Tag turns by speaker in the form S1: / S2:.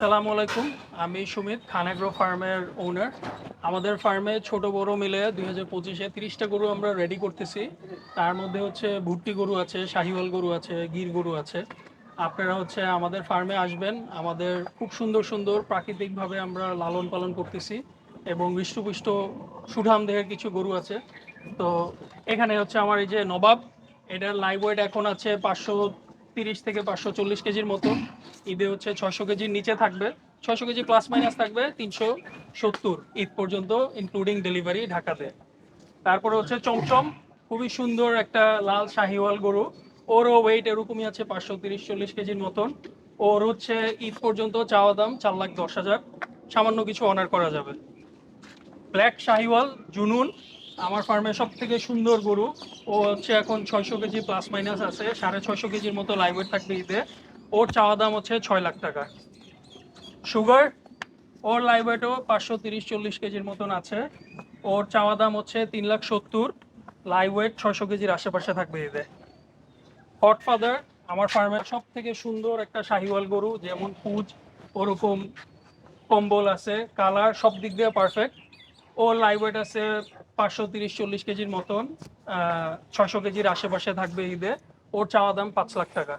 S1: আসসালামু আলাইকুম। আমি সুমিত, খান এগ্রো ফার্মের ওনার। আমাদের ফার্মে ছোট বড় মিলে 2025-এ 30টা গরু আমরা রেডি করতেছি। তার মধ্যে হচ্ছে ভুট্টি গরু আছে, শাহিওয়াল গরু আছে, গির গরু আছে। আপনারা হচ্ছে আমাদের ফার্মে আসবেন। আমাদের খুব সুন্দর সুন্দর প্রাকৃতিকভাবে আমরা লালন পালন করতেছি এবং হৃষ্টপুষ্ট সুঠাম দেহের কিছু গরু আছে। তো এখানে হচ্ছে আমার এই যে নবাব, এটার লাইভ ওয়েট এখন আছে 530 থেকে 540 কেজির মতো। ঈদে হচ্ছে 600 কেজির নিচে থাকবে, 600 কেজি প্লাস মাইনাস থাকবে 370 ঈদ পর্যন্ত ইনক্লুডিং ডেলিভারি ঢাকাতে। তারপরে হচ্ছে চমচম, খুবই সুন্দর একটা লাল শাহিওয়াল গরু। ওরও ওয়েট এরকমই আছে 530-40 কেজির মতন। ওর হচ্ছে ঈদ পর্যন্ত চাওয়া দাম 4,10,000, সামান্য কিছু অনার করা যাবে। ব্ল্যাক শাহিওয়াল জুনুন আমার ফার্মে সব থেকে সুন্দর গরু। ও হচ্ছে এখন 600 কেজি প্লাস মাইনাস আছে, 650 কেজির মতো লাইভ ওয়েট থাকবে ঈদে। ওর চাওয়া দাম হচ্ছে 6 লাখ টাকা। সুগার, ওর লাইভ ওয়েটও 530-40 কেজির মতন আছে। ওর চাওয়া দাম হচ্ছে 3,70,000, লাইভ ওয়েট 600 কেজির আশেপাশে থাকবে ঈদে। গডফাদার আমার ফার্মের সব থেকে সুন্দর একটা শাহিওয়াল গরু, যেমন পুজ ওরকম কম্বল আছে, কালার সব দিক দিয়ে পারফেক্ট। ওর লাইভ ওয়েট আছে 530-40 কেজির মতন, 600 কেজির আশেপাশে থাকবে ঈদে। ওর চাওয়া দাম 5 লাখ টাকা।